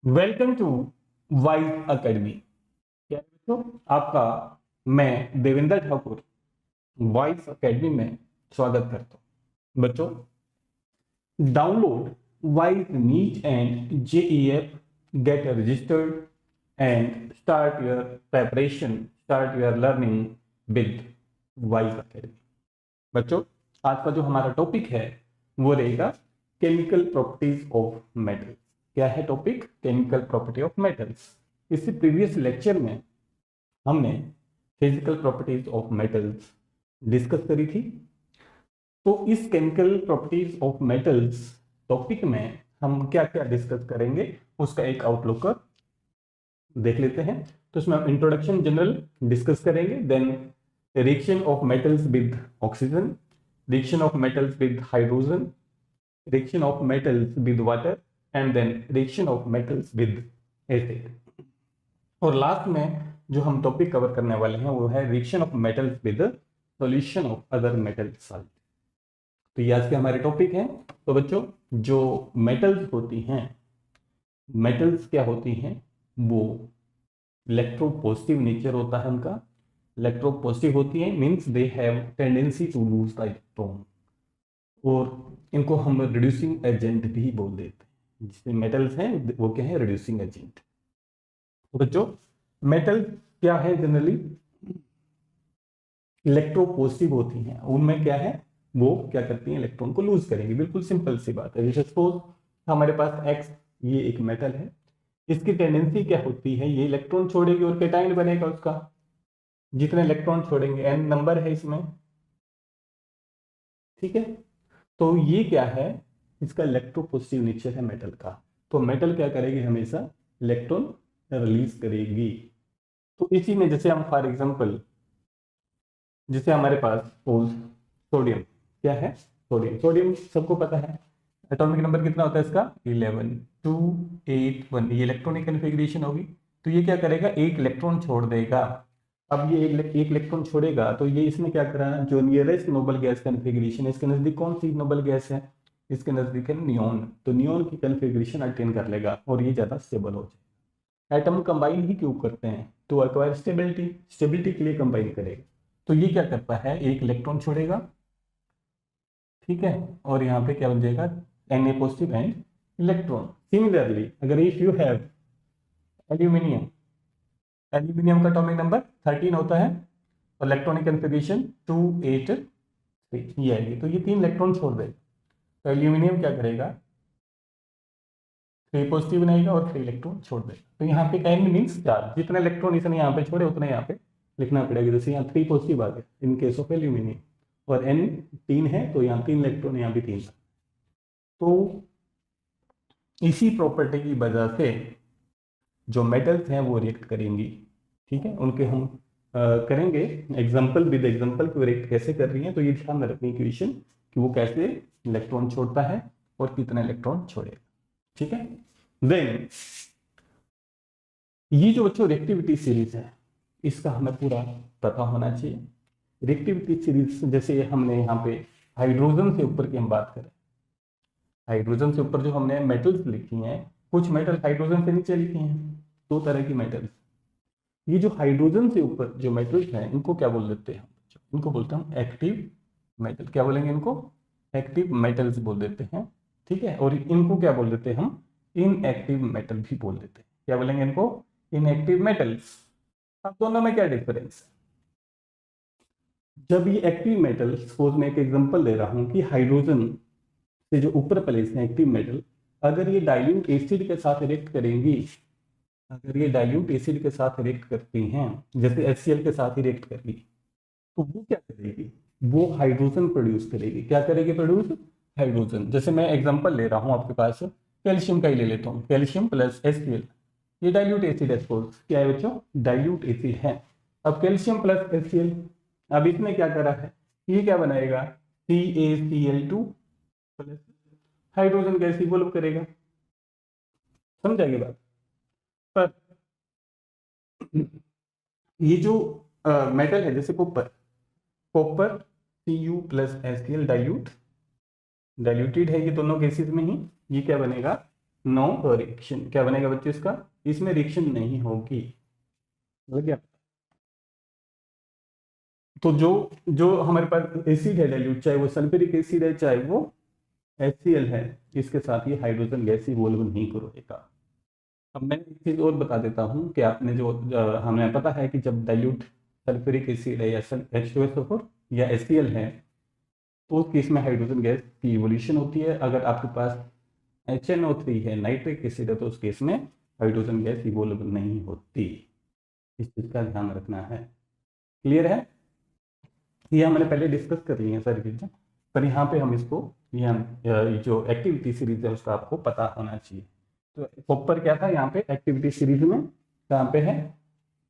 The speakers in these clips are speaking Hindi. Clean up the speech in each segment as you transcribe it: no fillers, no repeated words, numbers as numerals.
Welcome to wise academy. क्या है बच्चों, आपका मैं देवेंद्र ठाकुर वाइज अकेडमी में स्वागत करता हूँ। बच्चों, download Wise NEET and JEE, get registered and start your preparation, start your learning with Wise academy. बच्चों, आज का जो हमारा टॉपिक है वो रहेगा केमिकल प्रॉपर्टीज ऑफ मेटल। क्या है topic? Chemical property of metals. इससे प्रीवियस लेक्चर में हमने physical properties of metals discuss करी थी। तो इस chemical properties of metals topic में हम क्या क्या डिस्कस करेंगे उसका एक आउटलुक देख लेते हैं। तो इसमें हम इंट्रोडक्शन जनरल डिस्कस करेंगे, then reaction of metals with oxygen, reaction of metals with hydrogen, reaction of metals with water and then reaction of metals with acid. और लास्ट में जो हम टॉपिक कवर करने वाले हैं वो है reaction of metals with solution of other metal salt. तो ये आज के हमारे टॉपिक हैं। तो बच्चों, जो मेटल्स होती हैं, मेटल्स क्या होती हैं, वो इलेक्ट्रोपॉजिटिव नेचर होता है उनका। इलेक्ट्रोपॉजिटिव होती है means they have tendency to lose the electron, और इनको हम रिड्यूसिंग एजेंट भी बोल देते हैं। जिसमें मेटल्स हैं वो क्या है? Reducing agent. तो बच्चों, मेटल क्या है? जनरली इलेक्ट्रोपॉजिटिव होती हैं। उनमें क्या है, वो क्या करती हैं? इलेक्ट्रॉन को लूज करेंगी। बिल्कुल सिंपल सी बात है। जैसे सपोज हमारे पास एक्स, ये एक मेटल है, इसकी टेंडेंसी क्या होती है? ये इलेक्ट्रॉन छोड़ेगी और कैटायन बनेगा उसका। जितने इलेक्ट्रॉन छोड़ेंगे, एन नंबर है इसमें, ठीक है। तो ये क्या है? इसका इलेक्ट्रोपॉजिटिव नेचर है मेटल का। तो मेटल क्या करेगी? हमेशा इलेक्ट्रॉन रिलीज करेगी। तो इसी में जैसे हम फॉर एग्जांपल, जैसे हमारे पास सोडियम, क्या है? सोडियम। सोडियम सबको पता है, एटॉमिक नंबर कितना होता है इसका? 11, 2, 8, 1। ये इलेक्ट्रॉनिक कन्फिग्रेशन होगी। तो ये क्या करेगा? एक इलेक्ट्रॉन छोड़ देगा। अब ये एक इलेक्ट्रॉन छोड़ेगा तो ये इसने क्या करा? जो नियरेस्ट नोबल गैस कन्फिग्रेशन, इसके नजदीक कौन सी नोबल गैस है? इसके नजदीक है नियोन। तो नियोन की कन्फिग्रेशन अटेन कर लेगा और ये ज्यादा स्टेबल हो जाएगा। एटम कंबाइन ही क्यों करते हैं? To acquire stability. स्टेबिलिटी के लिए कंबाइन करेगा। तो ये क्या करता है? एक इलेक्ट्रॉन छोड़ेगा, ठीक है, और यहाँ पे क्या बन जाएगा? Na positive and electron. Similarly अगर if you have aluminium, aluminium का एटॉमिक नंबर 13 होता है और इलेक्ट्रॉनिक कन्फिग्रेशन 2, 8, 3, ये है। तो ये 3 इलेक्ट्रॉन छोड़ देगा। तो एल्यूमिनियम क्या करेगा? 3 पॉजिटिव बनाएगा और 3 इलेक्ट्रॉन छोड़ देगा। तो यहाँ पे N मीन्स चार्ज, जितने इलेक्ट्रॉन इसने यहाँ पे छोड़े उतने यहाँ पे लिखना पड़ेगा। जैसे यहाँ 3 पॉजिटिव आ गया इन केस ऑफ एल्यूमिनियम, और N 3 है तो यहाँ 3 इलेक्ट्रॉन, यहाँ भी 3। तो इसी प्रॉपर्टी की वजह से जो मेटल्स हैं वो रिएक्ट करेंगी, ठीक है। उनके हम करेंगे एग्जांपल विद एग्जांपल कि वो रिएक्ट कैसे कर रही हैं। तो ये ध्यान में रखनी इक्वेशन कि वो कैसे इलेक्ट्रॉन छोड़ता है और कितने इलेक्ट्रॉन छोड़ेगा, ठीक है। देन ये जो बच्चों रिएक्टिविटी सीरीज है, इसका हमें पूरा पता होना चाहिए। रिएक्टिविटी सीरीज जैसे हमने यहाँ पे हाइड्रोजन से ऊपर की हम बात करें, हाइड्रोजन से ऊपर जो हमने मेटल्स लिखी हैं, कुछ मेटल हाइड्रोजन से नीचे लिखी हैं। 2 तरह की मेटल्स। ये जो हाइड्रोजन से ऊपर जो मेटल्स हैं इनको क्या बोल देते हैं? इनको बोलते हैं हम एक्टिव मेटल। क्या बोलेंगे इनको? एक्टिव मेटल्स बोल देते हैं, ठीक है। और इनको क्या बोल देते हैं हम? इनएक्टिव मेटल भी बोल देते हैं। क्या बोलेंगे इनको? Inactive metals. अब दोनों में क्या डिफरेंस है? जब ये एक्टिव मेटल, सपोज मैं एक एग्जांपल दे रहा हूं कि हाइड्रोजन से जो ऊपर प्लेस है एक्टिव मेटल, अगर ये डाइल्यूट एसिड के साथ रिएक्ट करेंगी, अगर ये डाइल्यूट एसिड के साथ रिएक्ट करती हैं, जैसे HCl के साथ ही रिएक्ट करेगी, तो वो क्या करेगी? वो हाइड्रोजन प्रोड्यूस करेगी। क्या करेगी? Produce hydrogen. जैसे मैं एग्जांपल ले रहा हूं आपके पास, कैल्शियम का ही ले लेता हूं। कैल्शियम प्लस HCl, ये डाइल्यूट एसिड है। सपोज क्या है बच्चों? डाइल्यूट एसिड है। अब कैल्शियम प्लस HCl, अब इसने क्या करा है? ये क्या बनाएगा? CaCl2 plus hydrogen gas evolve करेगा। समझ आएगी बात? पर ये जो मेटल है जैसे copper, copper Cu plus HCl dilute, diluted है ये दोनों केसेस में ही। ये क्या बनेगा? No reaction. क्या बनेगा बच्चों इसका, इसमें रिएक्शन नहीं होगी। लग गया। तो जो जो हमारे पास एसिड है डाइल्यूट, चाहे वो सल्फ्यूरिक एसिड है चाहे वो HCl है, इसके साथ ये हाइड्रोजन गैस इवोल्व नहीं करेगा। अब मैं एक चीज और बता देता हूँ कि आपने जो हमें पता है कि जब डाइल्यूट सल्फ्यूरिक एसिड है या H2SO4 या HCl है, तो उस केस में हाइड्रोजन गैस की इवोल्यूशन होती है। अगर आपके पास HNO3 है, नाइट्रिक एसिड है, तो उस केस में हाइड्रोजन गैस इवोल्व नहीं होती। इस चीज का ध्यान रखना है। क्लियर है? ये हमने पहले डिस्कस कर ली है सारी चीजें, पर यहाँ पे हम इसको ये जो एक्टिविटी सीरीज है उसका आपको पता होना चाहिए। तो कॉपर क्या था यहाँ पे एक्टिविटी सीरीज में, कहाँ पे है,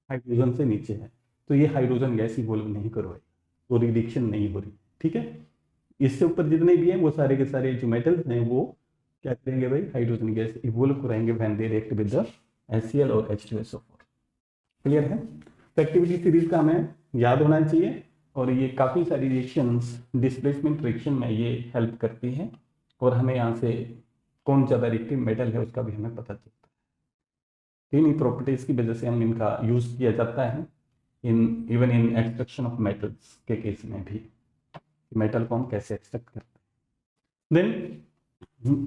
हाइड्रोजन से नीचे है। तो ये हाइड्रोजन गैस इवोल्व नहीं करवाई, तो रिडक्शन नहीं हो रही। ठीक है, इससे ऊपर जितने भी हैं वो सारे के सारे जो मेटल्स हैं वो क्या करेंगे भाई, हाइड्रोजन गैस इवोल्व कराएंगे when they react with the HCl और H2SO4। क्लियर है? तो एक्टिविटी सीरीज का हमें याद होना चाहिए, और ये काफ़ी सारी रिएक्शंस डिस्प्लेसमेंट रिएक्शन में ये हेल्प करती हैं, और हमें यहाँ से कौन ज़्यादा रिएक्टिव मेटल है उसका भी हमें पता चलता है। इन प्रॉपर्टीज की वजह से हम इनका यूज किया जाता है in even in extraction of metals के केस में भी, मेटल को हम कैसे एक्सट्रैक्ट करते हैं। Then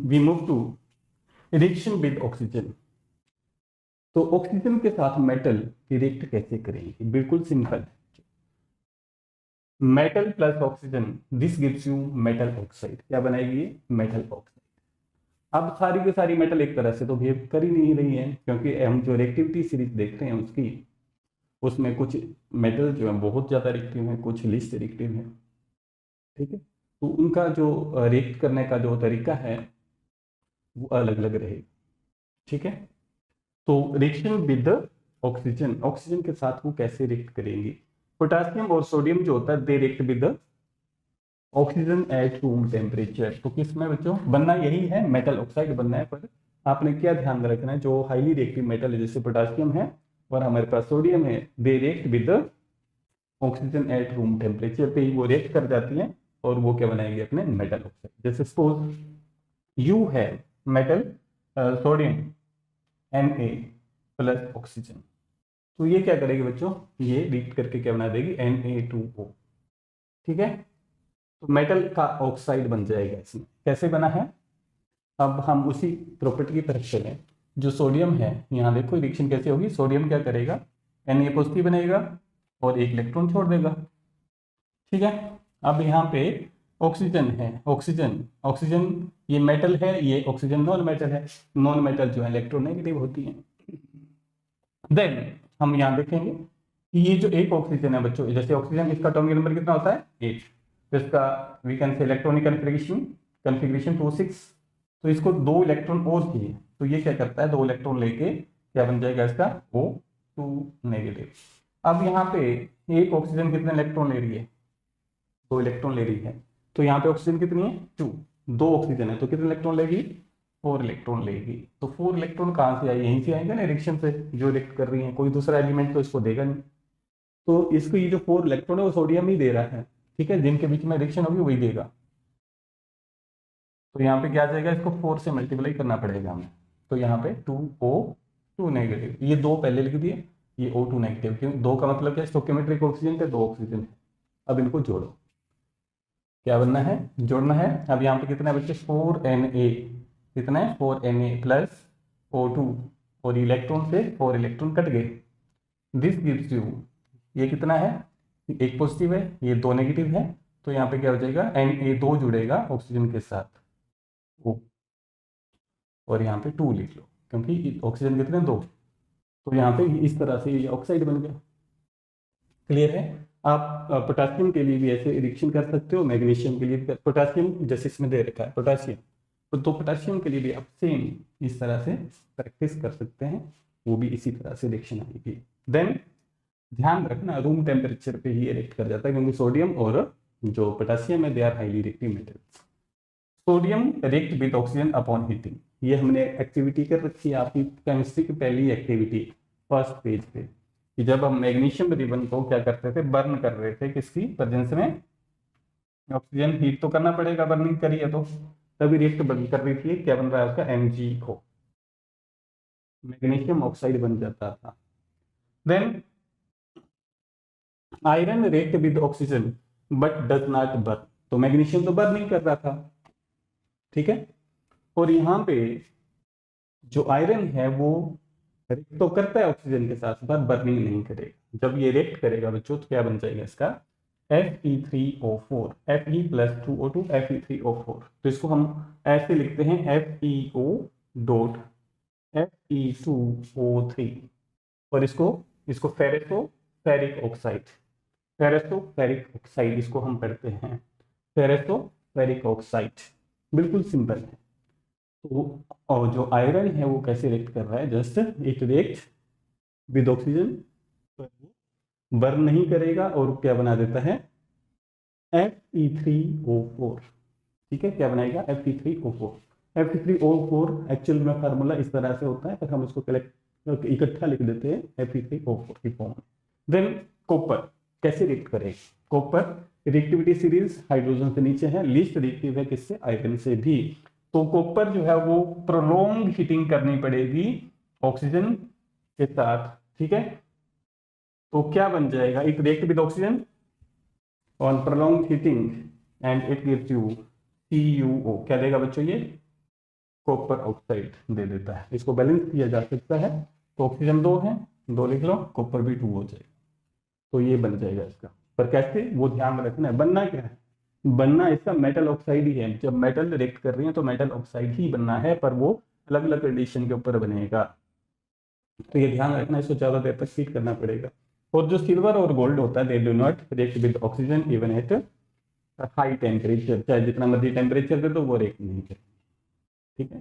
we move to reaction with oxygen. तो ऑक्सीजन के साथ मेटल रिएक्ट कैसे करेंगे, बिल्कुल सिंपल है। Metal plus oxygen, this gives you metal oxide. क्या बनाएगी ये, मेटल ऑक्साइड। अब सारी की सारी मेटल एक तरह से तो बिहेव कर ही नहीं रही है, क्योंकि हम जो रिएक्टिविटी सीरीज देख रहे हैं उसकी, उसमें कुछ मेटल जो है बहुत ज्यादा रिएक्टिव है, कुछ लिस्ट रिएक्टिव है। ठीक है, तो उनका जो रिएक्ट करने का जो तरीका है वो अलग अलग रहेगा। ठीक है, तो रिएक्शन विद ऑक्सीजन, ऑक्सीजन के साथ वो कैसे रिएक्ट करेंगी। पोटासियम और सोडियम जो होता है they react with oxygen at room temperature. तो किसमें बच्चों बनना यही है, मेटल ऑक्साइड बनना है। पर आपने क्या ध्यान रखना है, जो हाईली रिएक्टिव मेटल है जैसे पोटासियम है और हमारे पास सोडियम है, they react with oxygen at room temperature पे ही वो रिएक्ट कर जाती है, और वो क्या बनाएगी अपने मेटल ऑक्साइड। जैसे सपोज यू है metal sodium Na plus oxygen, तो ये क्या करेगी बच्चों, ये रिएक्ट करके क्या बना देगी, Na2O। ठीक है, तो मेटल का ऑक्साइड बन जाएगा इसमें। कैसे बना है, अब हम उसी प्रॉपर्टी की तरफ चलें। जो सोडियम है, यहाँ देखो रिएक्शन कैसे होगी, सोडियम क्या करेगा, Na पॉजिटिव बनेगा और एक इलेक्ट्रॉन छोड़ देगा। ठीक है, अब यहाँ पे ऑक्सीजन है, ऑक्सीजन ऑक्सीजन ये मेटल है, ये ऑक्सीजन नॉन मेटल है। नॉन मेटल जो है इलेक्ट्रोनेगेटिव होती है। देन हम यहाँ देखेंगे कि ये जो एक ऑक्सीजन है बच्चों, जैसे ऑक्सीजन इसका एटॉमिक नंबर कितना होता है 8, तो इसका we can say electronic configuration 2 6। तो इसको 2 इलेक्ट्रॉन और चाहिए, तो ये क्या करता है, 2 इलेक्ट्रॉन लेके क्या बन जाएगा इसका O2 नेगेटिव। अब यहाँ पे एक ऑक्सीजन कितने इलेक्ट्रॉन ले रही है, 2 इलेक्ट्रॉन ले रही है। तो यहाँ पे ऑक्सीजन कितनी है 2, 2 ऑक्सीजन है तो कितने इलेक्ट्रॉन लेगी, 4 इलेक्ट्रॉन लेगी। तो 4 इलेक्ट्रॉन कहाँ से आए, यहीं से आएंगे ना रिएक्शन से, जो रिएक्ट कर रही है, कोई दूसरा एलिमेंट तो इसको देगा नहीं। तो इसको ये जो 4 इलेक्ट्रॉन है वो सोडियम ही दे रहा है। ठीक है, जिनके बीच में रिएक्शन होगी वही देगा। तो यहाँ पे क्या आ जाएगा, इसको 4 से मल्टीप्लाई करना पड़ेगा हमें। तो यहाँ पे 2O2 नेगेटिव, ये 2 पहले लिख दिए, ये O2 नेगेटिव, क्योंकि 2 का मतलब क्या है, स्टोइकियोमेट्रिक ऑक्सीजन पे 2 ऑक्सीजन है। अब इनको जोड़ो, क्या बनना है, जोड़ना है। अब यहाँ पे कितना है बच्चे, 4Na, कितना है 4Na प्लस O2, और इलेक्ट्रॉन से 4 इलेक्ट्रॉन कट गए। दिस गिव्स यू, ये कितना है, एक पॉजिटिव है, ये 2 नेगेटिव है। तो यहाँ पे क्या हो जाएगा, Na2 जुड़ेगा ऑक्सीजन के साथ O, और यहाँ पे 2 लिख लो, क्योंकि ऑक्सीजन कितने 2। तो यहाँ पे इस तरह से ये ऑक्साइड बन गया। क्लियर है? आप पोटासियम के लिए भी ऐसे रिएक्शन कर सकते हो, मैग्नीशियम के लिए भी पोटासियम जैसे इसमें दे रखा है पोटासियम, तो पोटासियम के लिए भी आप सेम इस तरह से प्रैक्टिस कर सकते हैं, वो भी इसी तरह से रिएक्शन आएगी। देन ध्यान रखना रूम टेम्परेचर पे ही रिएक्ट कर जाता है, क्योंकि सोडियम और जो पोटासियम है they are highly reactive metals. Sodium react with oxygen upon heating, ये हमने एक्टिविटी कर रखी है आपकी केमिस्ट्री की पहली एक्टिविटी फर्स्ट पेज पे, कि जब हम मैग्नीशियम रिबन को क्या करते थे, बर्न कर रहे थे, किसकी प्रेजेंस में, ऑक्सीजन हीट तो करना पड़ेगा, बर्निंग करिए तो तभी रिएक्ट बर्न कर रही थी, क्या बन रहा है उसका MgO। मैग्नीशियम ऑक्साइड बन जाता था। Then iron react with oxygen but does not burn, तो मैग्नीशियम तो बर्न नहीं कर रहा था, ठीक है। और यहाँ पे जो आयरन है वो रिएक्ट तो करता है ऑक्सीजन के साथ, पर बर्निंग नहीं करेगा। जब ये रिएक्ट करेगा बच्चों तो क्या बन जाएगा इसका, Fe3O4, Fe+2O2 Fe3O4। तो इसको हम ऐसे लिखते हैं FeO डॉट Fe2O3, और इसको इसको फेरिक ऑक्साइड, फेरिक ऑक्साइड इसको हम करते हैं फेरिक ऑक्साइड। बिल्कुल सिंपल है। तो और जो आयरन है वो कैसे रिएक्ट कर रहा है, just it react with oxygen, burn नहीं करेगा और क्या बना देता है Fe3O4, ठीक है। क्या बनाएगा Fe3O4। Fe3O4 एक्चुअल में फार्मूला इस तरह से होता है, पर हम इसको कलेक्ट इकट्ठा लिख देते हैं Fe3O4 की फॉर्म में। देन कॉपर कैसे रिएक्ट करेगा, कॉपर रिएक्टिविटी सीरीज हाइड्रोजन से नीचे है, लीस्ट रिएक्टिव है किससे, आयरन से भी। तो कॉपर जो है वो प्रोलॉन्ग हीटिंग करनी पड़ेगी ऑक्सीजन के साथ, ठीक है। तो क्या बन जाएगा, it react with oxygen on prolong heating and it gives you CuO। क्या देगा बच्चों, ये कॉपर ऑक्साइड दे देता है। इसको बैलेंस किया जा सकता है, तो ऑक्सीजन 2 है, 2 लिख लो, कॉपर भी 2 हो जाएगा। तो ये बन जाएगा इसका, पर कैसे वो ध्यान रखना है। बनना क्या है, बनना इसका मेटल ऑक्साइड ही है। जब मेटल रिएक्ट कर रही है तो मेटल ऑक्साइड ही बनना है, पर वो अलग अलग कंडीशन के ऊपर बनेगा। तो ये ध्यान रखना, इसको ज्यादा देर तक हीट करना पड़ेगा। और जो सिल्वर और गोल्ड होता है, they do not react with oxygen even at high temperature, चाहे जितना मर्जी टेम्परेचर दे दो वो रिएक्ट नहीं करेगा, ठीक है।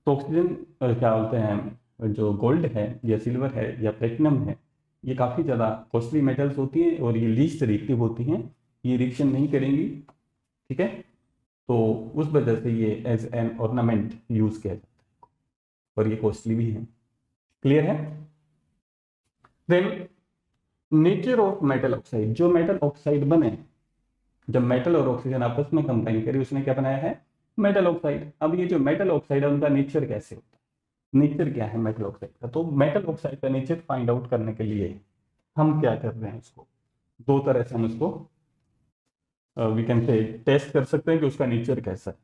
तो ऑक्सीजन क्या बोलते हैं, जो गोल्ड है या सिल्वर है या प्लेटिनम है, ये काफ़ी ज़्यादा कॉस्टली मेटल्स होती हैं और ये लीस्ट रिएक्टिव होती हैं, ये रिएक्शन नहीं करेंगी, ठीक है। तो उस वजह से ये एज एन ऑर्नामेंट यूज किया जाता है और ये कॉस्टली भी है। क्लियर है। Then nature of metal oxide, जो मेटल ऑक्साइड बने, जब मेटल और ऑक्सीजन आपस में कंबाइन करी उसने क्या बनाया है, मेटल ऑक्साइड। अब ये जो मेटल ऑक्साइड है उनका नेचर कैसे होता है, नेचर क्या है मेटल ऑक्साइड का। तो मेटल ऑक्साइड का नेचर फाइंड आउट करने के लिए हम क्या कर रहे हैं, इसको दो तरह से हम इसको वी कैन से टेस्ट कर सकते हैं कि उसका नेचर कैसा है।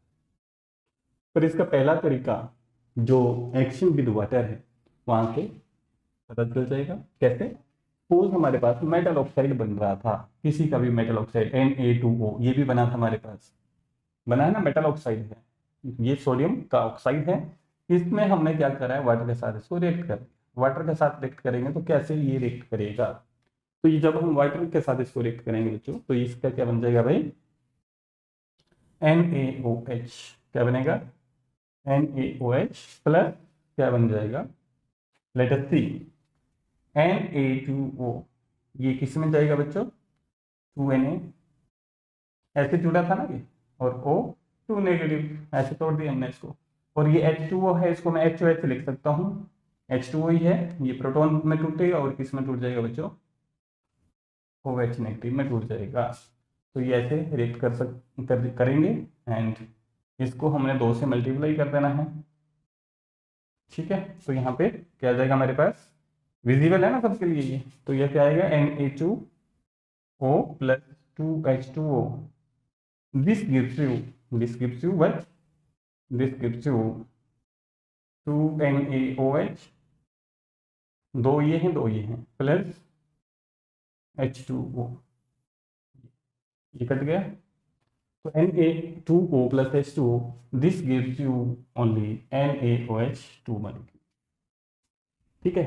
पर इसका पहला तरीका जो एक्शन विद वाटर है वहां से पता चल जाएगा। कैसे, सपोज हमारे पास मेटल ऑक्साइड बन रहा था, किसी का भी मेटल ऑक्साइड Na2O, ये भी बना था हमारे पास, बना है ना, मेटल ऑक्साइड है, ये सोडियम का ऑक्साइड है। इसमें हमने क्या करा है, वाटर के साथ इसको रिएक्ट कर, वाटर के साथ रिएक्ट करेंगे तो कैसे ये रिएक्ट करेगा। तो ये जब हम वाटर के साथ इसको रिएक्ट करेंगे बच्चों, तो इसका क्या बन जाएगा भाई, NaOH। क्या बनेगा, NaOH प्लस क्या बन जाएगा, लेट अस सी, Na2O। ये किस में जाएगा बच्चों, 2Na, ऐसे जुड़ा था ना ये, और O2 नेगेटिव, ऐसे तोड़ दिया हमने इसको। और ये H2O है, इसको मैं HOH लिख सकता हूँ, H2O ही है, ये प्रोटॉन में टूटेगा और किस में टूट जाएगा बच्चों, OH नेगेटिव में टूट जाएगा। तो ये ऐसे रिएक्ट करेंगे एंड इसको हमने 2 से मल्टीप्लाई कर देना है, ठीक है। तो यहाँ पे क्या आ जाएगा हमारे पास, विजिबल है ना सबके लिए ये, तो ये क्या आएगा Na2O plus 2H2O। this gives you what, this gives you 2NaOH, 2 ये हैं 2 ये हैं, प्लस H2O, ये कट गया, तो Na2O plus H2O, this gives you only NaOH2 molecule, ठीक है।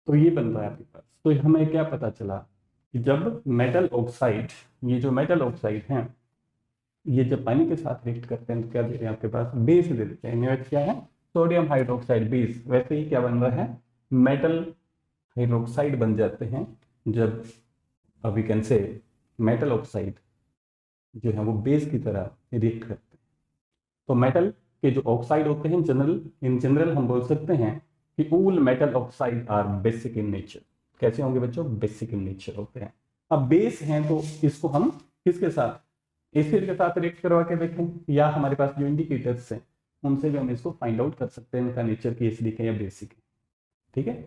तो ये बन रहा है आपके पास। तो हमें क्या पता चला कि जब मेटल ऑक्साइड, ये जो मेटल ऑक्साइड हैं, ये जब पानी के साथ रिएक्ट करते हैं तो क्या दे रहे हैं आपके पास, बेस दे देते हैं। NaOH क्या है, सोडियम हाइड्रोक्साइड बेस। वैसे ही क्या बन रहा है, मेटल हाइड्रोक्साइड बन जाते हैं जब we can say metal oxide जो है वो बेस की तरह रिएक्ट करते हैं। तो मेटल के जो ऑक्साइड होते हैं इन जनरल हम बोल सकते हैं कि all metal oxide are basic in nature. कैसे होंगे बच्चों, बेसिक इन नेचर होते हैं। अब बेस हैं तो इसको हम किसके साथ, एसिड के साथ रिएक्ट करवा के देखें, या हमारे पास जो इंडिकेटर्स हैं उनसे भी हम इसको फाइंड आउट कर सकते हैं इनका नेचर की एसिडिक है या बेसिक है। ठीक है,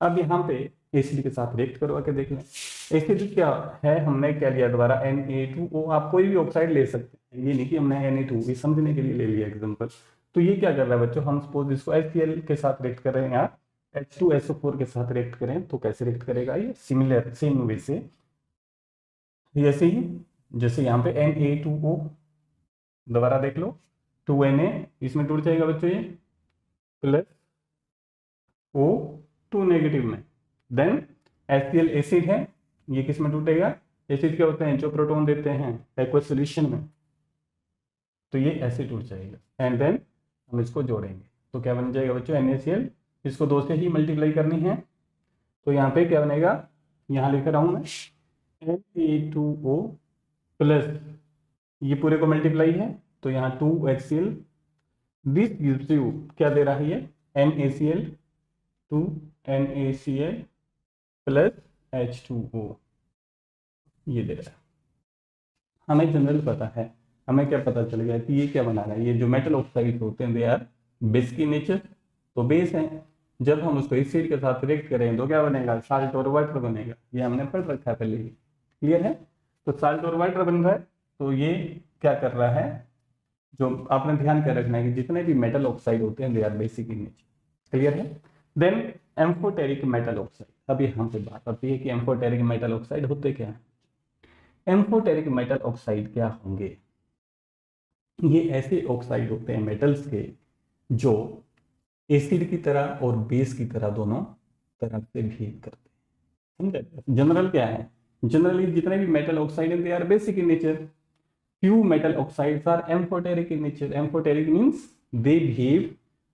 अब यहाँ पे एसिड के साथ रिएक्ट करवा के देख लें। एसिड क्या है, हमने क्या लिया दोबारा Na2O। आप कोई भी ऑक्साइड ले सकते हैं, ये नहीं कि हमने Na2 ये समझने के लिए ले लिया एग्जांपल। तो ये क्या कर रहा है बच्चों, हम सपोज इसको HCl के साथ रिएक्ट कर रहे हैं यार, H2SO4 के साथ रिएक्ट करें तो कैसे रिएक्ट करेगा, ये सिमिलर सेम वे से जैसे ही, जैसे यहाँ पे Na2O, दोबारा देख लो 2Na इसमें टूट जाएगा बच्चों ये, प्लस O2 नेगेटिव में, देन HCl एसिड है, ये किस में टूटेगा, एसिड क्या होते हैं जो प्रोटॉन देते हैं एक्वस सॉल्यूशन में, तो ये ऐसे टूट जाएगा एंड देन हम इसको जोड़ेंगे तो क्या बन जाएगा बच्चों NaCl, इसको 2 से ही मल्टीप्लाई करनी है तो यहाँ पे क्या बनेगा, यहाँ लेकर आऊँ मैं Na2O प्लस ये पूरे को मल्टीप्लाई है तो यहाँ 2HCl, दिस गिव्स यू क्या दे रहा है ये NaCl, 2NaCl प्लस H2O, ये दे रहा है। हमें जनरल पता है, हमें क्या पता चल गया कि ये क्या बना रहा है, ये जो मेटल ऑक्साइड होते हैं दे आर बेस की नेचर, तो बेस है, जब हम उसको एसिड के साथ रिएक्ट करें तो क्या बनेगा, साल्ट और वाटर बनेगा, ये हमने पढ़ रखा है पहले ही, क्लियर है। तो साल्ट और वाटर बन रहा है तो ये क्या कर रहा है, जो आपने ध्यान कर रखना है कि जितने भी मेटल ऑक्साइड होते हैं they are basic in nature, clear है। देन एम्फोटेरिक मेटल ऑक्साइड, अब यहाँ पे बात आती है कि एम्फोटेरिक मेटल ऑक्साइड होते क्या है। एम्फोटेरिक मेटल ऑक्साइड क्या होंगे, ये ऐसे ऑक्साइड होते हैं मेटल्स के जो एसिड की तरह और बेस की तरह दोनों तरह से बिहेव करते हैं, समझे। जनरल क्या है, जनरली जितने भी मेटल ऑक्साइड हैं they are basic in nature, few metal oxides are amphoteric in nature, amphoteric means they behave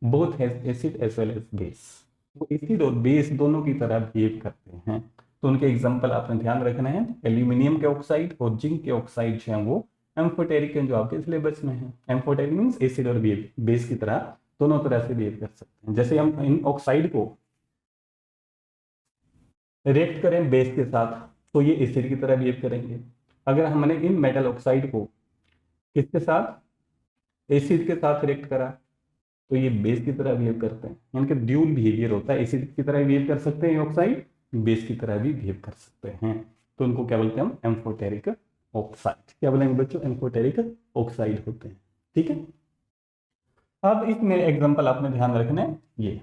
both as acid as well as base, वो एसिड और बेस दोनों की तरह बिहेव करते हैं। तो उनके एग्जांपल आपने ध्यान रखना है, एल्यूमिनियम के ऑक्साइड और जिंक के ऑक्साइड जो हैं वो एम्फोटेरिक हैं, जो आपके सिलेबस में है। एम्फोटेरिक मीन्स एसिड और बेस की तरह दोनों तरह से बिहेव कर सकते हैं। जैसे हम इन ऑक्साइड को रिएक्ट करें बेस के साथ तो ये एसिड की तरह बिहेव करेंगे, अगर हमने इन मेटल ऑक्साइड को किसके साथ, एसिड के साथ रिएक्ट करा तो ये बेस की तरह बिहेव करते हैं, यानी कि ड्यूल बिहेवियर होता है, एसिड की तरह बिहेव कर सकते हैं ऑक्साइड, बेस की तरह भी बिहेव कर सकते हैं, तो उनको क्या बोलते हैं हम, एम्फोटेरिक ऑक्साइड। क्या बोलेंगे बच्चों, एम्फोटेरिक ऑक्साइड होते हैं, ठीक है। अब इसमें एग्जांपल आपने ध्यान रखना है, ये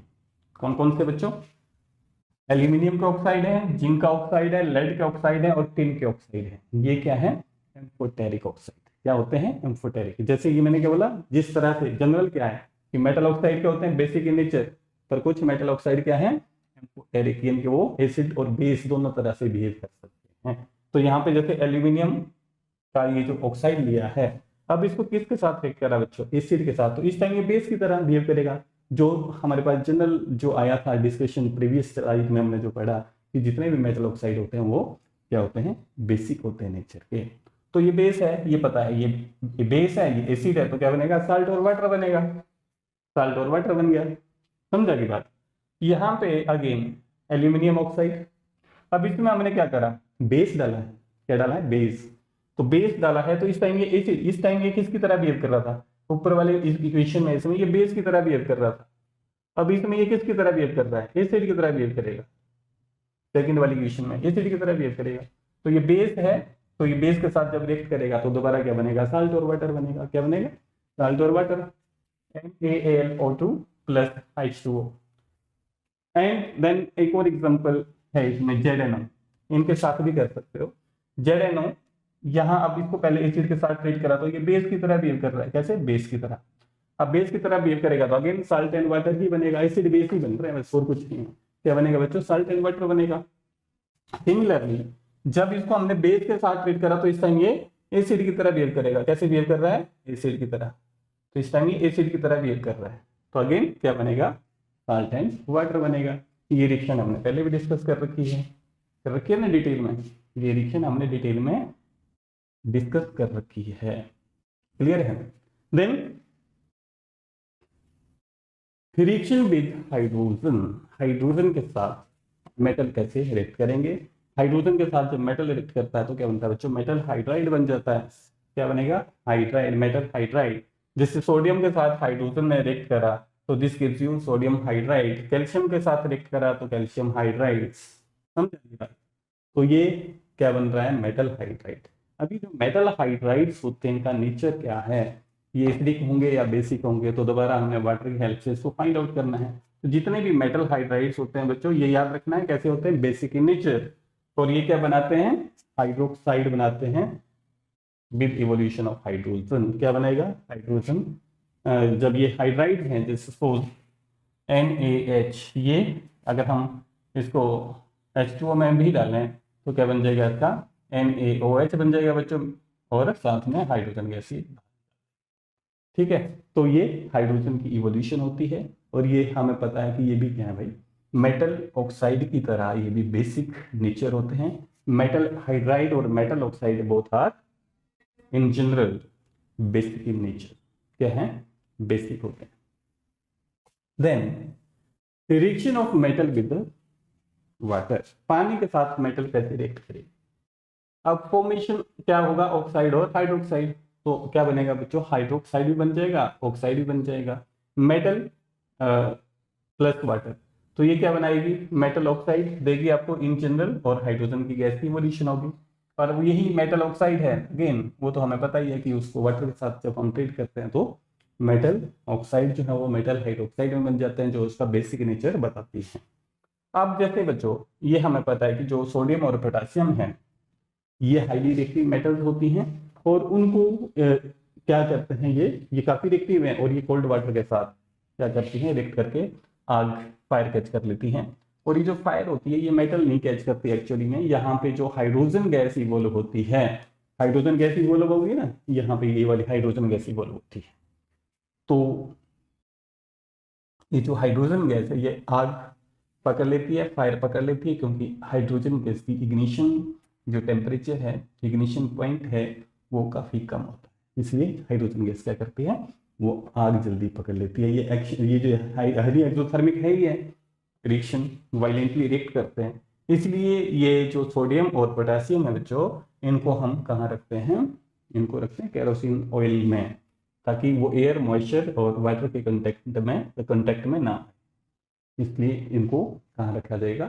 कौन कौन से बच्चों, एल्यूमिनियम का ऑक्साइड है, जिंक का ऑक्साइड है, लेड का ऑक्साइड है और टिन के ऑक्साइड है, ये क्या है, एम्फोटेरिक ऑक्साइड। क्या होते हैं, एम्फोटेरिक। जैसे ये मैंने क्या बोला, जिस तरह से जनरल क्या है कि मेटल ऑक्साइड क्या होते हैं, बेसिक इन नेचर, पर कुछ मेटल ऑक्साइड क्या है, एम्फोटेरिक, यानी कि वो एसिड और बेस दोनों तरह से बिहेव कर सकते हैं। तो यहाँ पे जैसे एल्यूमिनियम का ये जो ऑक्साइड लिया है, अब इसको किसके साथ रिएक्ट करा बच्चों, एसिड के साथ, तो इस टाइम ये बेस की तरह बिहेव करेगा। जो हमारे पास जनरल जो आया था डिस्कशन प्रीवियस स्लाइड में हमने जो पढ़ा कि जितने भी मेटल ऑक्साइड होते हैं वो क्या होते हैं, बेसिक होते हैं नेचर के। तो ये बेस है, ये पता है, ये बेस है, ये एसिड है, तो क्या बनेगा, साल्ट और वाटर बनेगा, साल्ट और वाटर बन गया, समझा की बात। यहाँ पे अगेन एल्यूमिनियम ऑक्साइड, अब इसमें हमने क्या करा, बेस डाला है, क्या डाला है, बेस, तो बेस डाला है तो इस टाइम ये एसिड, इस टाइम ये किसकी तरह बिहेव कर रहा था, ऊपर वाले इक्वेशन में इसमें ये बेस की तरह बिहेव कर रहा था, अब इसमें ये किसकी तरह बिहेव कर रहा है, एसिड की तरह बिहेव करेगा, सेकंड वाली इक्वेशन में एसिड की तरह बिहेव करेगा। तो ये बेस है, तो ये बेस के साथ जब रिएक्ट करेगा तो दोबारा क्या बनेगा, साल्ट और वाटर बनेगा, क्या बनेगा, साल्ट और water, NaLO2 plus H2O। And then एक और एग्जांपल है इसमें ZNO, इनके साथ भी कर सकते हो। ZNO यहाँ अब इसको पहले एसिड के साथ ट्रीट करा तो ये बेस की तरह बिहेव कर रहा है, कैसे, बेस की तरह। अब बेस की तरह बिहेव करेगा तो अगेन साल्ट एंड वाटर ही बनेगा, एसिड बेस ही बन रहे हैं, और कुछ नहीं है। क्या बनेगा बच्चों, साल्ट एंड वाटर बनेगा। सिमिलरली जब इसको हमने बेस के साथ ट्रीट करा तो इस टाइम ये एसिड की तरह बिहेव करेगा, कैसे बिहेव कर रहा है, एसिड की तरह, तो इस टाइम ये एसिड की तरह बिहेव कर रहा है, तो अगेन क्या बनेगा, साल्ट एंड वाटर बनेगा। ये रिएक्शन हमने पहले भी डिस्कस कर रखी है ना डिटेल में, ये रिएक्शन हमने डिटेल में डिस्कस कर रखी है, क्लियर है। Then reaction with hydrogen, hydrogen के साथ मेटल कैसे रिएक्ट करेंगे, हाइड्रोजन के साथ जब मेटल रिएक्ट करता है तो क्या बनता है बच्चों, मेटल हाइड्राइड बन जाता है, क्या बनेगा, हाइड्राइड, मेटल हाइड्राइड। जैसे सोडियम के साथ हाइड्रोजन ने रिएक्ट करा तो this gives you sodium hydride, calcium के साथ रिएक्ट करा तो कैल्शियम हाइड्राइड। समझ? तो ये क्या बन रहा है, मेटल हाइड्राइड। अभी जो मेटल हाइड्राइड्स होते हैं इनका नेचर क्या है, ये एसिडिक होंगे या बेसिक होंगे, तो दोबारा हमें वाटर की हेल्प से इसको फाइंड आउट करना है। तो जितने भी मेटल हाइड्राइड्स होते हैं बच्चों, ये याद रखना है कैसे होते हैं, बेसिक इन नेचर। और ये क्या बनाते हैं, हाइड्रोक्साइड बनाते हैं विद इवोल्यूशन ऑफ हाइड्रोजन। क्या बनेगा, हाइड्रोजन। जब ये हाइड्राइड है, जैसे सपोज NaH, ये अगर हम इसको H2O में भी डालें तो क्या बन जाएगा इसका, NaOH बन जाएगा बच्चों, और साथ में हाइड्रोजन गैस ही। ठीक है, तो ये हाइड्रोजन की इवोल्यूशन होती है। और ये हमें पता है कि ये भी क्या है भाई, मेटल ऑक्साइड की तरह ये भी बेसिक नेचर होते हैं। मेटल हाइड्राइड और metal oxide both are in general basic in nature. क्या है, बेसिक होते हैं। Then reaction of metal with water, पानी के साथ मेटल कैसे रिएक्ट करेगी। अब फॉर्मेशन क्या होगा, ऑक्साइड और हाइड्रोक्साइड। तो क्या बनेगा बच्चों, हाइड्रोक्साइड भी बन जाएगा, ऑक्साइड भी बन जाएगा। मेटल प्लस वाटर, तो ये क्या बनाएगी, मेटल ऑक्साइड देगी आपको इन जनरल, और हाइड्रोजन की गैस की इवोल्यूशन होगी। और यही मेटल ऑक्साइड है अगेन, वो तो हमें पता ही है कि उसको वाटर के साथ जब हम ट्रीट करते हैं तो मेटल ऑक्साइड जो है वो मेटल हाइड्रोक्साइड में बन जाते हैं, जो उसका बेसिक नेचर बताती है। अब जैसे बच्चों ये हमें पता है कि जो सोडियम और पोटासियम है ये हाईली रिएक्टिव मेटल्स होती हैं, और उनको क्या करते हैं, ये काफी रिएक्टिव है, और ये कोल्ड वाटर के साथ क्या करती हैं, रिएक्ट करके आग फायर कैच कर लेती हैं। और ये जो फायर होती है ये मेटल नहीं कैच करती एक्चुअली में, यहाँ पे जो हाइड्रोजन गैस इवोल्व होती है, हाइड्रोजन गैस इवोल्व होगी ना, यहाँ पे ये वाली हाइड्रोजन गैस इवोल्व होती है। तो ये जो हाइड्रोजन गैस है ये आग पकड़ लेती है, फायर पकड़ लेती है, क्योंकि हाइड्रोजन गैस की इग्निशन जो टेम्परेचर है, इग्निशन पॉइंट है, वो काफ़ी कम होता है। इसलिए हाइड्रोजन गैस क्या करती है, वो आग जल्दी पकड़ लेती है। ये जो हाईली एक्सोथर्मिक है, ये रिएक्शन वायलेंटली रिएक्ट करते हैं। इसलिए ये जो सोडियम और पोटेशियम है बच्चों, इनको हम कहाँ रखते हैं, इनको रखते हैं केरोसिन ऑयल में, ताकि वो एयर मॉइस्चर और वाटर के कंटेक्ट में ना आए। इसलिए इनको कहाँ रखा जाएगा,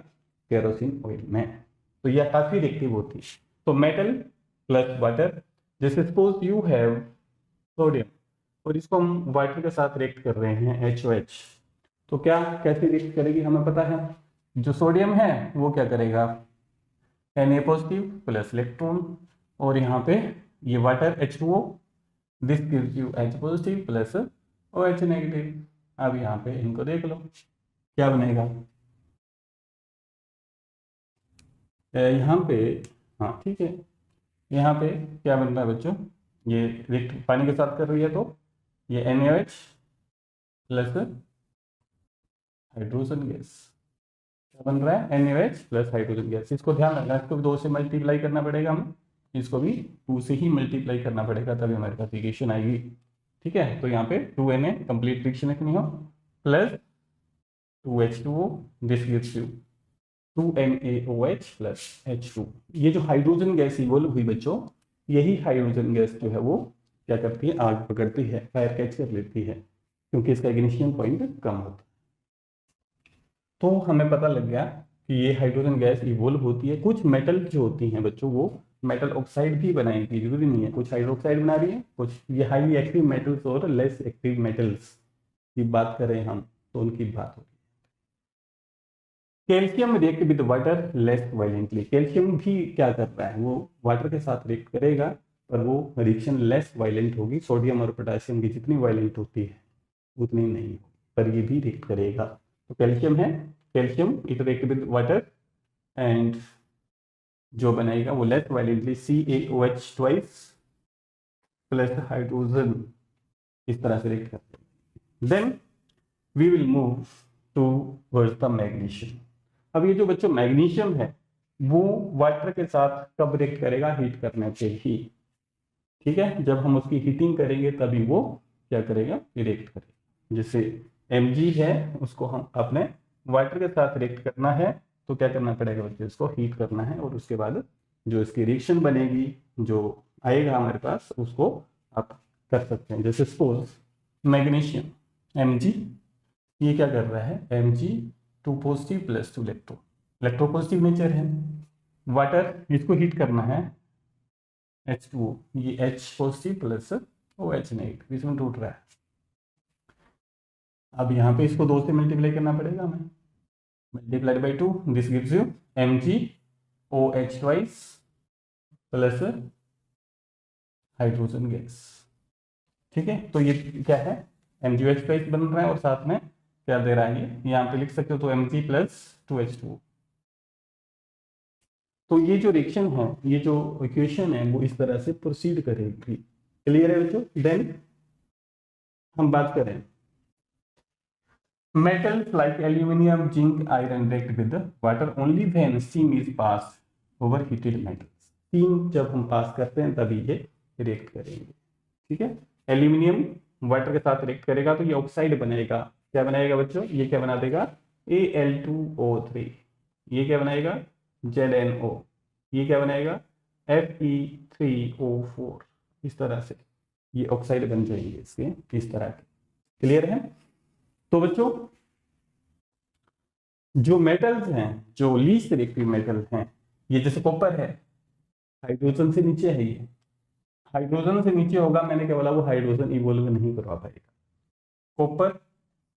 केरोसिन ऑयल में। तो यह काफी रिएक्टिव होती है। तो मेटल प्लस वाटर, जैसे सपोज यू हैव सोडियम और इसको हम वाटर के साथ रिएक्ट कर रहे हैं HOH, तो क्या कैसे रिएक्ट करेगी हमें पता है। जो सोडियम है वो क्या करेगा, Na पॉजिटिव प्लस इलेक्ट्रॉन, और यहाँ पे ये water H2O, this gives you H positive plus OH negative. अब यहाँ पे इनको देख लो क्या बनेगा, यहाँ पे, हाँ ठीक है, यहाँ पे क्या बन रहा है बच्चों, ये रिएक्ट पानी के साथ कर रही है, तो ये NaOH प्लस हाइड्रोजन गैस, क्या बन रहा है, NaOH प्लस हाइड्रोजन गैस। इसको ध्यान रखना, इसको भी 2 से मल्टीप्लाई करना पड़ेगा हमें, इसको भी 2 से ही मल्टीप्लाई करना पड़ेगा, तभी हमारे पास इक्वेशन आएगी। ठीक है, तो यहाँ पे 2Na कंप्लीट रिएक्शन लिखनी हो, plus 2H2O, this gives you 2NaOH plus H2। ये जो हाइड्रोजन गैस इवोल्व हुई बच्चों, यही हाइड्रोजन गैस जो है वो क्या करती है, आग पकड़ती है, फायर कैच कर लेती है, क्योंकि इसका इग्निशन पॉइंट कम होता है। तो हमें पता लग गया कि ये हाइड्रोजन गैस इवोल्व होती है। कुछ मेटल जो होती हैं बच्चों, वो मेटल ऑक्साइड भी बनाएंगी, जरूरी नहीं है, कुछ हाइड्रोक्साइड बना रही है, कुछ ये हाईली एक्टिव मेटल्स और लेस एक्टिव मेटल्स की बात करें हम, तो उनकी बात होती है। Calcium react with water less violently, calcium भी क्या कर रहा है, वो वाटर के साथ रिएक्ट करेगा, पर वो रिएक्शन लेस वायलेंट होगी। सोडियम और पोटेशियम की जितनी वायलेंट होती है उतनी नहीं होगी, पर ये भी रिएक्ट करेगा। तो कैल्शियम है, calcium it react with water and जो बनाएगा वो less violently CaOH twice plus hydrogen, इस तरह से रिएक्ट करते हैं। Then we will move towards the magnesium. अब ये जो बच्चों मैग्नीशियम है वो वाटर के साथ कब रिएक्ट करेगा, हीट करने पे ही। ठीक है, जब हम उसकी हीटिंग करेंगे तभी वो क्या करेगा, रिएक्ट करेगा। जैसे Mg है, उसको हम अपने वाटर के साथ रिएक्ट करना है, तो क्या करना पड़ेगा बच्चों, इसको हीट करना है, और उसके बाद जो इसकी रिएक्शन बनेगी, जो आएगा हमारे पास, उसको आप कर सकते हैं। जैसे सपोज मैग्नीशियम Mg, ये क्या कर रहा है, Mg 2 positive plus 2 electropositive nature है। वाटर, इसको हीट करना है, H2O, ये H positive plus OH negative, इसमें टूट रहा है। अब यहाँ पे इसको 2 से मल्टीप्लाई करना पड़ेगा हमें, multiplied by 2, this gives you MgOH twice plus hydrogen gas. ठीक है, तो ये क्या है, MgOH ट्वाइस बन रहा है और साथ में क्या दे रहा है, ये यहाँ पे लिख सकते हो तो Mg प्लस 2H2O। तो ये जो रिएक्शन है, ये जो इक्वेशन है, वो इस तरह से प्रोसीड करेगी। क्लियर है बच्चों? देन हम बात करें metals like aluminium, zinc, iron react with the water only when steam is passed over heated metals। steam जब हम पास करते हैं तभी ये रिएक्ट करेंगे। ठीक है, एल्यूमिनियम वाटर के साथ रिएक्ट करेगा तो ये ऑक्साइड बनेगा। क्या बनाएगा बच्चों, ये क्या बना देगा, Al2O3। ये क्या बनाएगा, ZnO। ये क्या बनाएगा, Fe3O4। इस तरह से ये ऑक्साइड बन जाएंगे इसके, इस तरह के। क्लियर है? तो बच्चों जो मेटल्स हैं, जो लीस्ट रिएक्टिव मेटल हैं, ये जैसे कॉपर है, हाइड्रोजन से नीचे है, ये हाइड्रोजन से नीचे होगा, मैंने क्या बोला, वो हाइड्रोजन इवोल्व नहीं करवा पाएगा। Copper,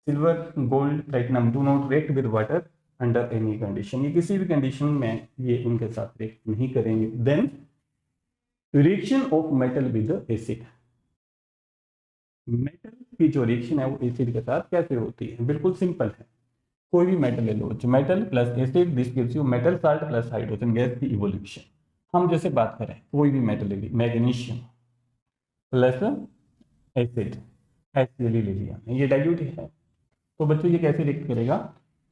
silver, gold, platinum do not react with water under any condition. ये किसी भी कंडीशन में ये उनके साथ रिएक्ट नहीं करेंगे। Then reaction of metal with acid, metal की जो रिएक्शन है वो एसिड के साथ कैसे होती है, बिल्कुल सिंपल है। कोई भी मेटल ले लो, metal plus acid, this gives you metal salt plus hydrogen gas की इवोल्यूशन। हम जैसे बात करें, कोई भी मेटल ले ली, मैग्नीशियम प्लस एसिड HCl ले लिया, ये डाइल्यूट है। तो बच्चों ये कैसे रिएक्ट करेगा,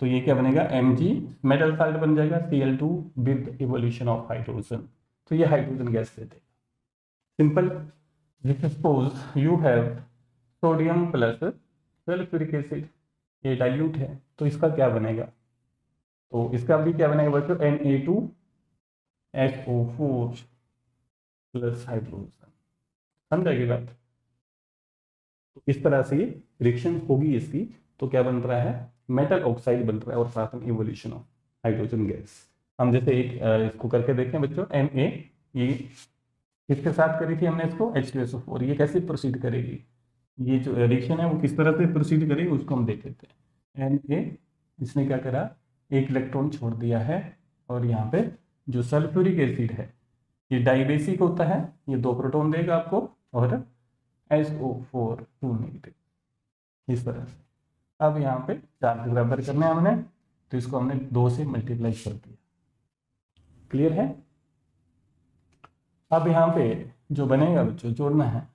तो ये क्या बनेगा, Mg मेटल साल्ट बन जाएगा, Cl2 with evolution of hydrogen, तो ये हाइड्रोजन गैस दे देगा। Simple. Suppose you have sodium plus sulphuric acid, ये डाइल्यूट है, तो इसका क्या बनेगा, तो इसका भी क्या बनेगा बच्चों, Na2SO4 प्लस हाइड्रोजन। समझ आएगी बात? तो इस तरह से ये रिएक्शन होगी इसकी। तो क्या बन रहा है, मेटल ऑक्साइड बन रहा है और साथ में इवोल्यूशन ऑफ हाइड्रोजन गैस। हम जैसे एक इसको करके देखें बच्चों, Na, ये किसके साथ करी थी हमने इसको, H2SO4, ये कैसे प्रोसीड करेगी, ये जो रिएक्शन है वो किस तरह से प्रोसीड करेगी उसको हम देख लेते हैं। Na, इसने क्या करा, एक इलेक्ट्रॉन छोड़ दिया है, और यहाँ पे जो सल्फ्यूरिक एसिड है ये डाइबेसिक होता है, ये 2 प्रोटॉन देगा आपको, और SO4 2 नेगेटिव, इस तरह से। अब यहाँ पे चार्ज बराबर करने हमने, तो इसको हमने 2 से मल्टीप्लाई कर दिया। क्लियर है? अब यहाँ पे जो बनेगा बच्चों, जोड़ना है।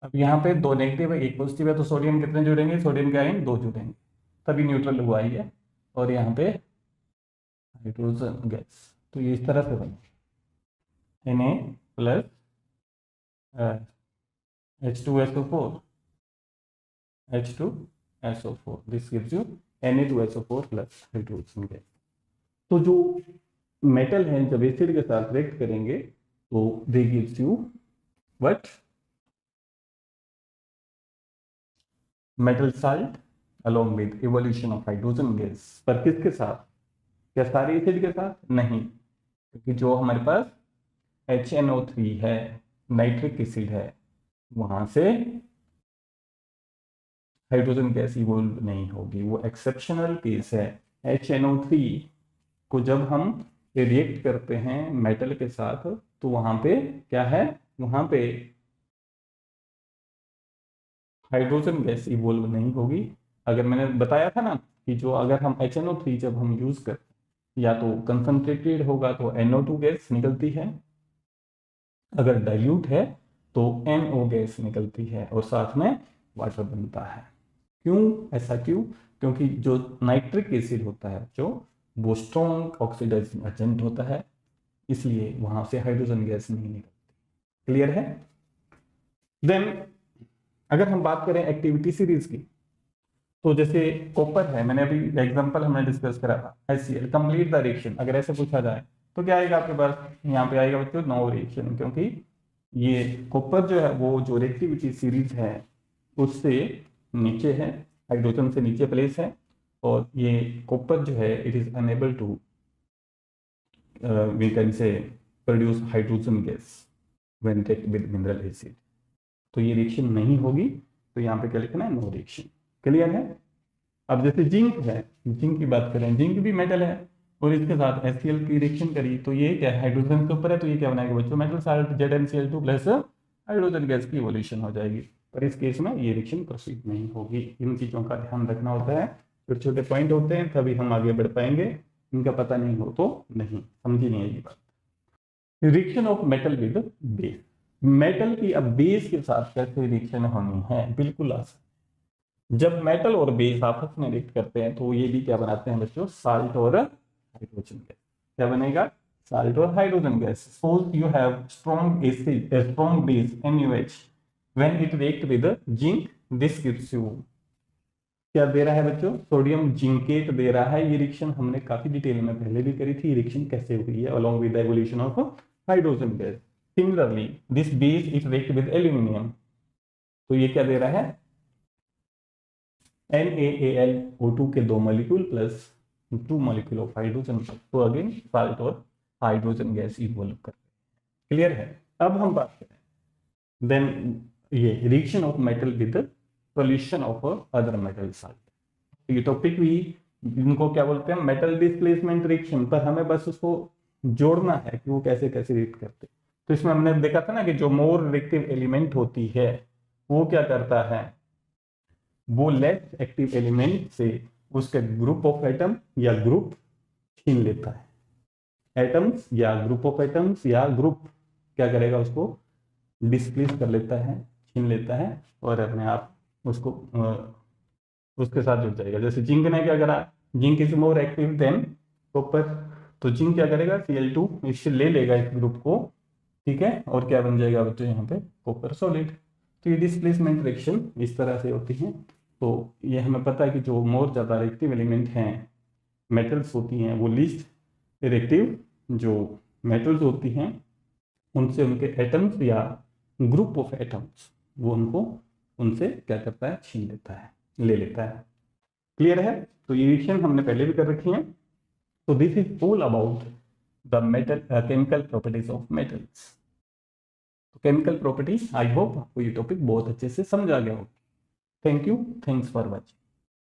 अब यहाँ पे 2 नेगेटिव है, 1 पॉजिटिव है, तो सोडियम कितने जुड़ेंगे, सोडियम का आयन 2 जुड़ेंगे, तभी न्यूट्रल हुआ है। और यहाँ पे हाइड्रोजन गैस, तो ये इस तरह से बने, Na plus H2SO4 H2SO4, this gives you Na2SO4 plus hydrogen gas. तो जो मेटल है जब एसिड के साथ रिएक्ट करेंगे तो they gives you what, metal salt along with evolution of hydrogen gas. पर किसके साथ, क्या सारे एसिड के साथ? नहीं, क्योंकि जो हमारे पास HNO3 है, नाइट्रिक एसिड है, वहां से हाइड्रोजन गैस इवोल्व नहीं होगी, वो एक्सेप्शनल केस है। HNO3 को जब हम रिएक्ट करते हैं मेटल के साथ तो वहां पे क्या है, वहां पे हाइड्रोजन गैस इवोल्व नहीं होगी। अगर मैंने बताया था ना कि जो अगर हम HNO3 जब हम यूज करते हैं, या तो कंसंट्रेटेड होगा तो NO2 गैस निकलती है, अगर डाइल्यूट है तो NO गैस निकलती है, और साथ में वाटर बनता है। क्यों, ऐसा क्यों? क्योंकि जो नाइट्रिक एसिड होता है जो वो स्ट्रॉन्ग ऑक्सीडाइजिंग एजेंट होता है, इसलिए वहां से हाइड्रोजन गैस नहीं निकलती। क्लियर है? देन अगर हम बात करें एक्टिविटी सीरीज की, तो जैसे कॉपर है, मैंने अभी एग्जांपल हमने डिस्कस करा था, HCl कंप्लीट द रिएक्शन, अगर ऐसे पूछा जाए तो क्या आएगा आपके पास, यहाँ पे आएगा बच्चों नो रिएक्शन, क्योंकि ये कॉपर जो है वो जो रिएक्टिविटी सीरीज है उससे नीचे है, हाइड्रोजन से नीचे प्लेस है, और ये कॉपर जो है it is unable to we can say produce hydrogen gas when react with mineral acid. तो ये रिएक्शन नहीं होगी, तो यहाँ पे क्या लिखना है, नो रिएक्शन। क्लियर है। अब जैसे जिंक है, जिंक की बात करें, जिंक भी मेटल है और इसके साथ HCl की रिएक्शन करी तो ये क्या है, हाइड्रोजन के ऊपर है, तो ये क्या बनाएगा बच्चों, metal salt ZnCl2 plus hydrogen gas की इवोल्यूशन हो जाएगी। पर इस केस में ये रिएक्शन प्रोसीड नहीं होगी। इन चीजों का ध्यान रखना होता है, छोटे छोटे पॉइंट होते हैं, तभी हम आगे बढ़ पाएंगे। इनका पता नहीं हो तो नहीं, समझी नहीं आएगी बात। Reaction of metal with base, metal की अब बेस के साथ कैसे रिएक्शन होनी है, बिल्कुल आसान। जब मेटल और बेस आपस में रिएक्ट करते हैं तो ये भी क्या बनाते हैं बच्चों, साल्ट और हाइड्रोजन गैस। क्या बनेगा, साल्ट और hydrogen gas. Suppose you have strong acid, strong base NaOH, when it react with zinc, this gives you, क्या दे रहा है बच्चों, सोडियम जिंकेट दे रहा है। ये रिएक्शन हमने काफी डिटेल में पहले भी करी थी, रिएक्शन कैसे हुई है, along with the evolution of hydrogen gas. Similarly this base it react with aluminium, तो ये क्या दे रहा है, NaAlO2 के 2 molecule plus 2 molecule of hydrogen, तो अगेन साल्ट और हाइड्रोजन गैस इवॉल्व कर रहे हैं। क्लियर है। अब हम बात करें देन ये reaction of metal with solution of other metal salt. ये टॉपिक भी, इनको क्या बोलते हैं, मेटल डिस्प्लेसमेंट रिएक्शन, पर हमें बस उसको जोड़ना है कि वो कैसे कैसे रिएक्ट करते हैं। तो इसमें हमने देखा था ना कि जो मोर रिएक्टिव एलिमेंट होती है वो क्या करता है, वो लेस एक्टिव एलिमेंट से उसके ग्रुप ऑफ एटम या ग्रुप छीन लेता है। एटम्स या ग्रुप ऑफ एटम्स या ग्रुप क्या करेगा, उसको डिस्प्लेस कर लेता है, छीन लेता है, और अपने आप उसको उसके साथ जुड़ जाएगा। जैसे जिंक ने क्या करा, zinc is more active than copper, तो जिंक क्या करेगा, Cl2 इससे ले लेगा इस ग्रुप को, ठीक है, और क्या बन जाएगा बच्चों यहाँ पे, कॉपर सॉलिड। तो ये डिस्प्लेसमेंट रिएक्शन इस तरह से होती है। तो ये हमें पता है कि जो मोर ज़्यादा रिएक्टिव एलिमेंट हैं, मेटल्स होती हैं, वो लीस्ट रिएक्टिव जो मेटल्स होती हैं उनसे उनके एटम्स या ग्रुप ऑफ एटम्स वो उनको उनसे क्या करता है, छीन लेता है, ले लेता है। क्लियर है। तो ये रिएक्शन हमने पहले भी कर रखी है। तो this is all about the metal chemical properties of metals. तो केमिकल प्रॉपर्टीज, आई होप आपको ये टॉपिक बहुत अच्छे से समझ आ गया होगा। Thank you, thanks for watching.